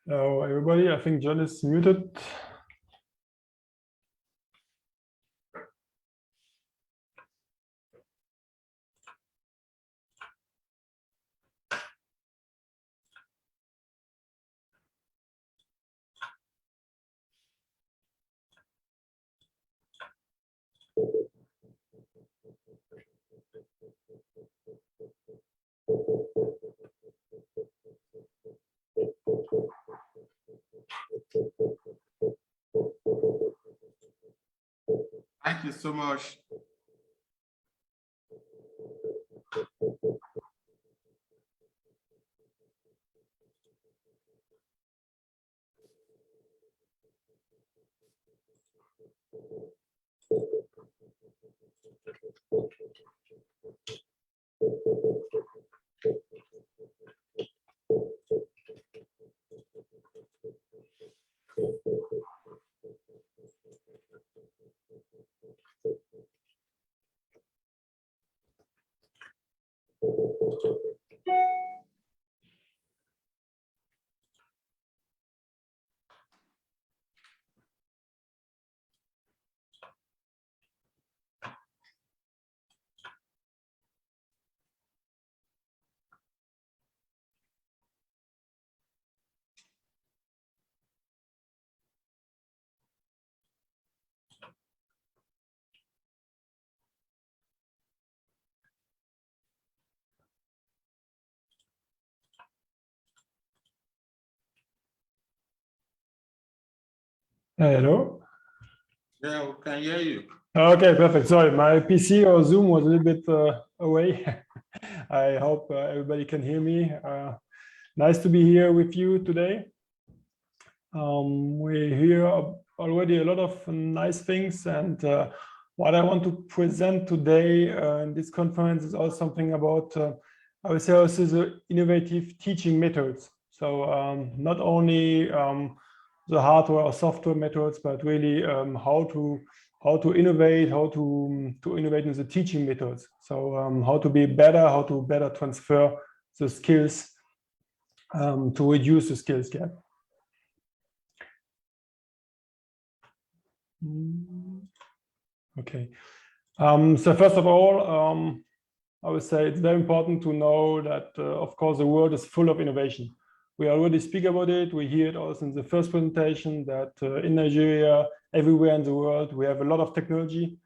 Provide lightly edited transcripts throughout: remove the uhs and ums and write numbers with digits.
Hello, everybody. I think John is muted. Thank you so much. Hello. Yeah, we can hear you. Okay, perfect. Sorry, my PC or Zoom was a little bit away. I hope everybody can hear me. Nice to be here with you today. We hear already a lot of nice things, and what I want to present today in this conference is also something about, I would say, also the innovative teaching methods. So not only the hardware or software methods, but really how to innovate, how to innovate in the teaching methods. So how to be better, how to better transfer the skills to reduce the skills gap. Okay. So first of all, I would say it's very important to know that, of course, the world is full of innovation. We already speak about it. We hear it also in the first presentation that in Nigeria, everywhere in the world, we have a lot of technology.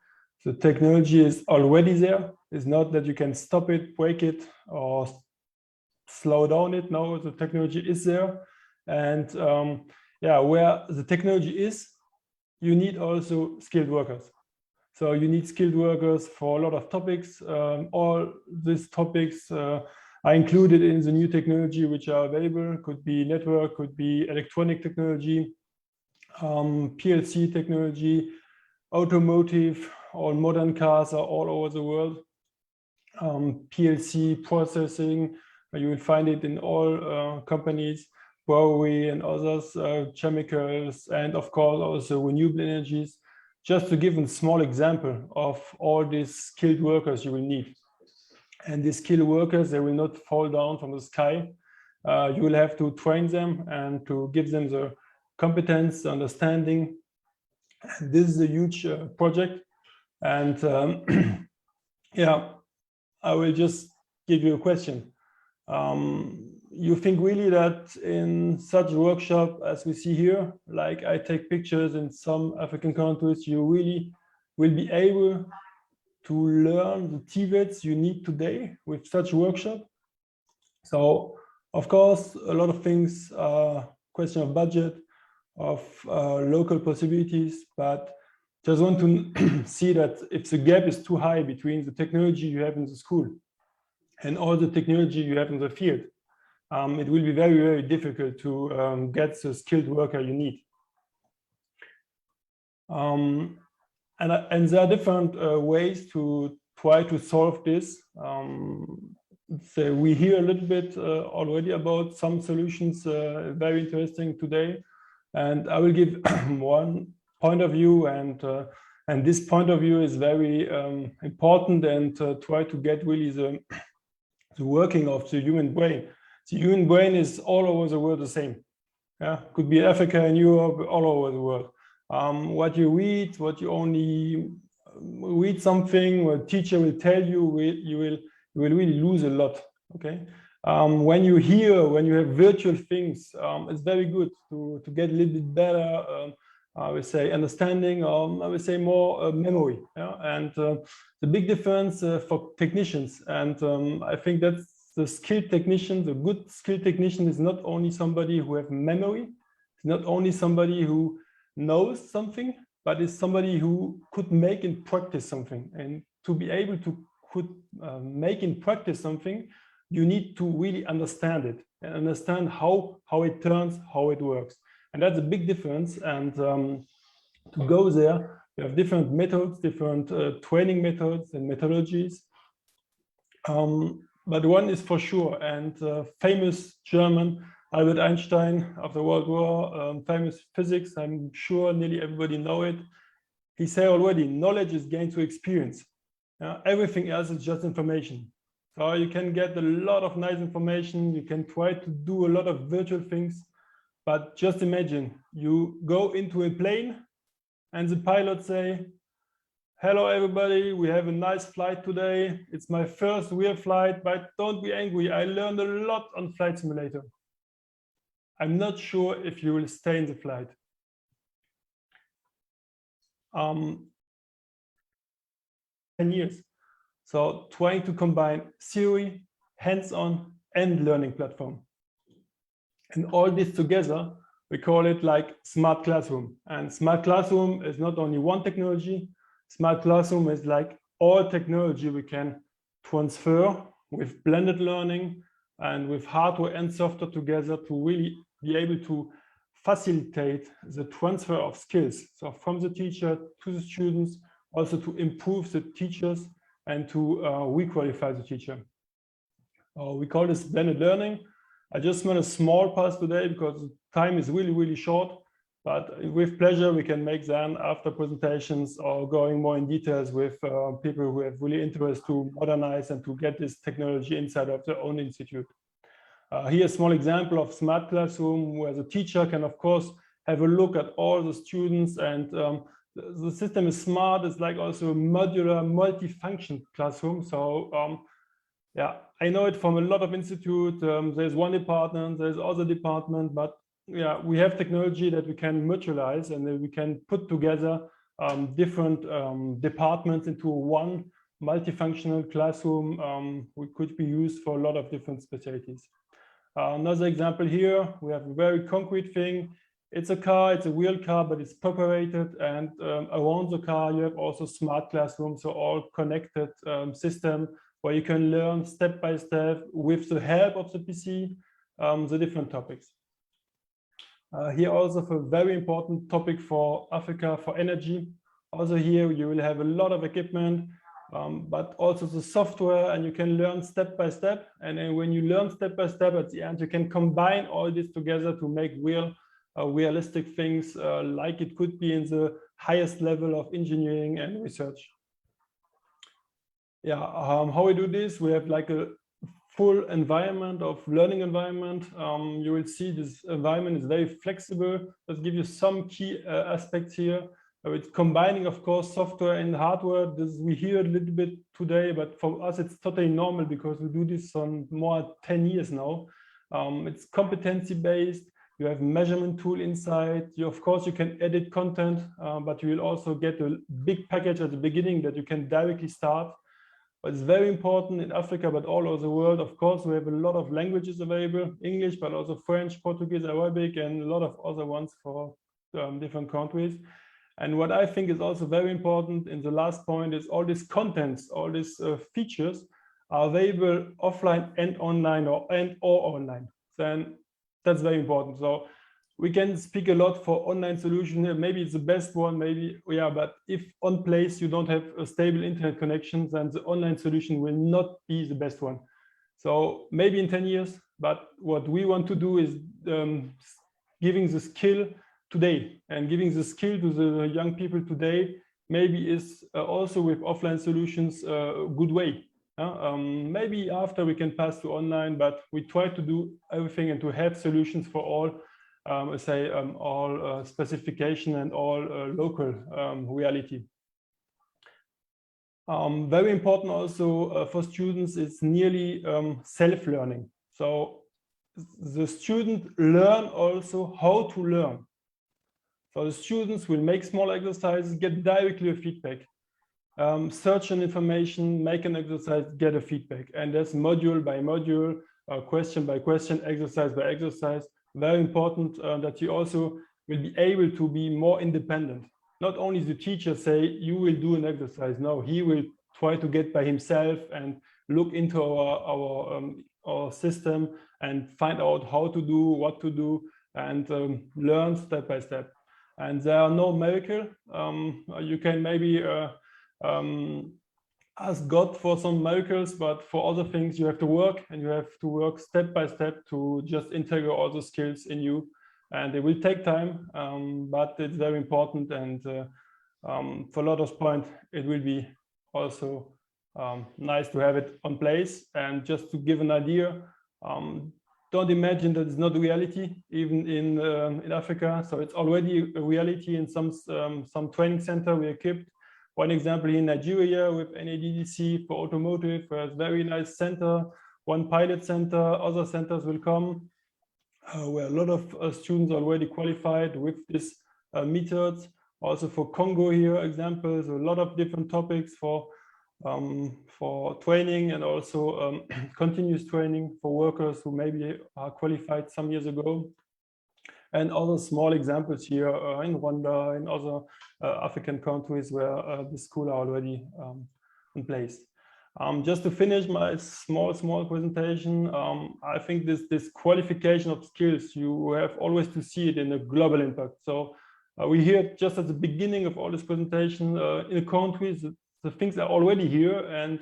The technology is already there. It's not that you can stop it, break it, or slow down it. No, the technology is there. And yeah, where the technology is, you need also skilled workers. So you need skilled workers for a lot of topics. All these topics are included in the new technology which are available. Could be network, could be electronic technology, PLC technology, automotive. All modern cars are all over the world. PLC processing, you will find it in all companies, brewery and others, chemicals, and of course also renewable energies. Just to give a small example of all these skilled workers you will need. And these skilled workers, they will not fall down from the sky. You will have to train them and to give them the competence, the understanding. And this is a huge project. And yeah, I will just give you a question. You think really that in such a workshop as we see here, like I take pictures in some African countries, you really will be able to learn the TVETs you need today with such a workshop? So, of course, a lot of things are question of budget, of local possibilities, but just want to see that if the gap is too high between the technology you have in the school and all the technology you have in the field, it will be very, very difficult to get the skilled worker you need. And there are different ways to try to solve this. So we hear a little bit already about some solutions, very interesting today. And I will give one point of view, and this point of view is very important, and try to get really the working of the human brain. The human brain is all over the world the same. Yeah, could be Africa and Europe, all over the world. What you read, what you only read something, what a teacher will tell you, you will really lose a lot. Okay. When you hear, when you have virtual things, it's very good to get a little bit better, I would say, understanding, I would say more memory. Yeah? And the big difference for technicians, and I think that's the skilled technician, the good skilled technician is not only somebody who has memory, it's not only somebody who knows something, but is somebody who could make in practice something. And to be able to make in practice something, you need to really understand it and understand how it turns, how it works. And that's a big difference. And to go there, you have different methods, different training methods and methodologies. But one is for sure, and famous German Albert Einstein of the World War, famous physics, I'm sure nearly everybody know it. He said already, knowledge is gained through experience. Everything else is just information. So you can get a lot of nice information, you can try to do a lot of virtual things, but just imagine, you go into a plane and the pilot say, hello everybody, we have a nice flight today. It's my first real flight, but don't be angry. I learned a lot on Flight Simulator. I'm not sure if you will stay in the flight. 10 years. So trying to combine theory, hands-on and learning platform. And all this together, we call it like smart classroom. And smart classroom is not only one technology. Smart classroom is like all technology we can transfer with blended learning and with hardware and software together to really be able to facilitate the transfer of skills. So from the teacher to the students, also to improve the teachers and to re-qualify the teacher. We call this blended learning. I just made a small pass today because time is really, really short. But with pleasure, we can make them after presentations or going more in details with people who have really interest to modernize and to get this technology inside of their own institute. Here's a small example of smart classroom where the teacher can, of course, have a look at all the students, and the system is smart. It's like also a modular, multi-function classroom. So yeah, I know it from a lot of institutes. There's one department, there's other department, but yeah, we have technology that we can mutualize and we can put together different departments into one multifunctional classroom, which could be used for a lot of different specialties. Another example here, we have a very concrete thing. It's a car, it's a real car, but it's perforated, and around the car you have also smart classrooms, so all connected system where you can learn step by step with the help of the PC, the different topics. Here also for a very important topic for Africa, for energy. Also here you will have a lot of equipment, but also the software, and you can learn step by step. And then when you learn step by step at the end, you can combine all this together to make realistic things like it could be in the highest level of engineering and research. Yeah, how we do this, we have like a full environment of learning environment. You will see this environment is very flexible. Let's give you some key aspects here. It's combining, of course, software and hardware. This we hear a little bit today, but for us it's totally normal because we do this on more 10 years now. It's competency based. You have measurement tool inside. Of course, you can edit content, but you will also get a big package at the beginning that you can directly start. But it's very important in Africa, but all over the world. Of course, we have a lot of languages available, English, but also French, Portuguese, Arabic, and a lot of other ones for different countries. And what I think is also very important in the last point is all these contents, all these features are available offline and online, or online. Then that's very important. So we can speak a lot for online solution. Maybe it's the best one, maybe, yeah, but if on place you don't have a stable internet connection, then the online solution will not be the best one. So maybe in 10 years, but what we want to do is giving the skill today, and giving the skill to the young people today maybe is also with offline solutions a good way. Maybe after we can pass to online, but we try to do everything and to have solutions for all say all specification and all local reality. Very important also for students is nearly self-learning. So the student learn also how to learn. So the students will make small exercises, get directly a feedback, search an information, make an exercise, get a feedback. And that's module by module, question by question, exercise by exercise. Very important that you also will be able to be more independent. Not only the teacher say, you will do an exercise. No, he will try to get by himself and look into our system and find out how to do, what to do, and learn step by step. And there are no miracle. You can maybe ask God for some miracles, but for other things you have to work, and you have to work step by step to just integrate all the skills in you. And it will take time, but it's very important. And for a lot of point, it will be also nice to have it on place. And just to give an idea, don't imagine that it's not a reality, even in Africa. So it's already a reality in some training center we equipped. One example in Nigeria with NADDC for automotive, where it's very nice center, one pilot center, other centers will come, where a lot of students already qualified with this methods. Also for Congo here, examples, a lot of different topics for training, and also continuous training for workers who maybe are qualified some years ago. And other small examples here in Rwanda, in other African countries where this school are already in place. Just to finish my small presentation, I think this qualification of skills, you have always to see it in a global impact. So we hear just at the beginning of all this presentation, in the countries, the things are already here, and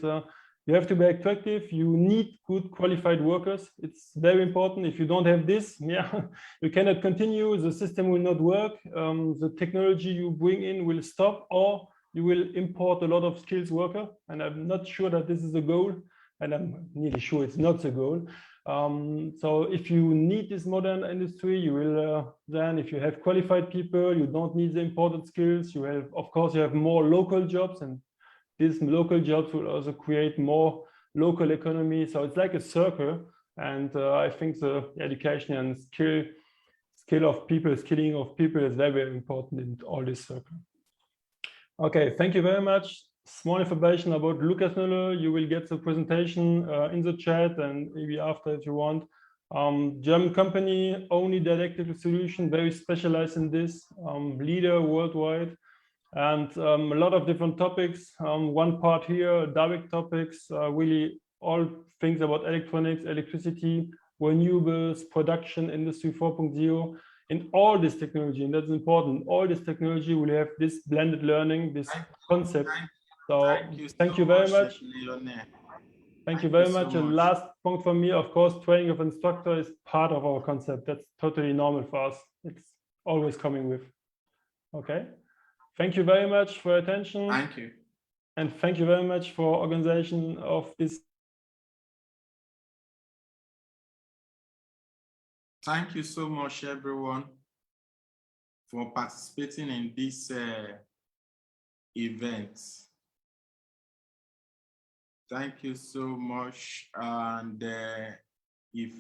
you have to be attractive. You need good qualified workers. It's very important. If you don't have this, yeah, you cannot continue. The system will not work. The technology you bring in will stop, or you will import a lot of skills worker. And I'm not sure that this is the goal, and I'm nearly sure it's not the goal. So if you need this modern industry, you will then, if you have qualified people, you don't need the important skills. You have, of course, you have more local jobs, and these local jobs will also create more local economy. So it's like a circle. And I think the education and skilling of people is very, very important in all this circle. Okay, thank you very much. Small information about Lucas Nulle. You will get the presentation in the chat, and maybe after if you want. German company, only didactic solution, very specialized in this, leader worldwide. And a lot of different topics. One part here, direct topics, really all things about electronics, electricity, renewables, production, industry 4.0, in all this technology. And that's important. All this technology will have this blended learning, this concept. So thank you very much. Lionel. Thank you very much. And last point for me, of course, training of instructor is part of our concept. That's totally normal for us. It's always coming with. Okay. Thank you very much for your attention. Thank you. And thank you very much for organization of this. Thank you so much, everyone, for participating in this event. Thank you so much. And if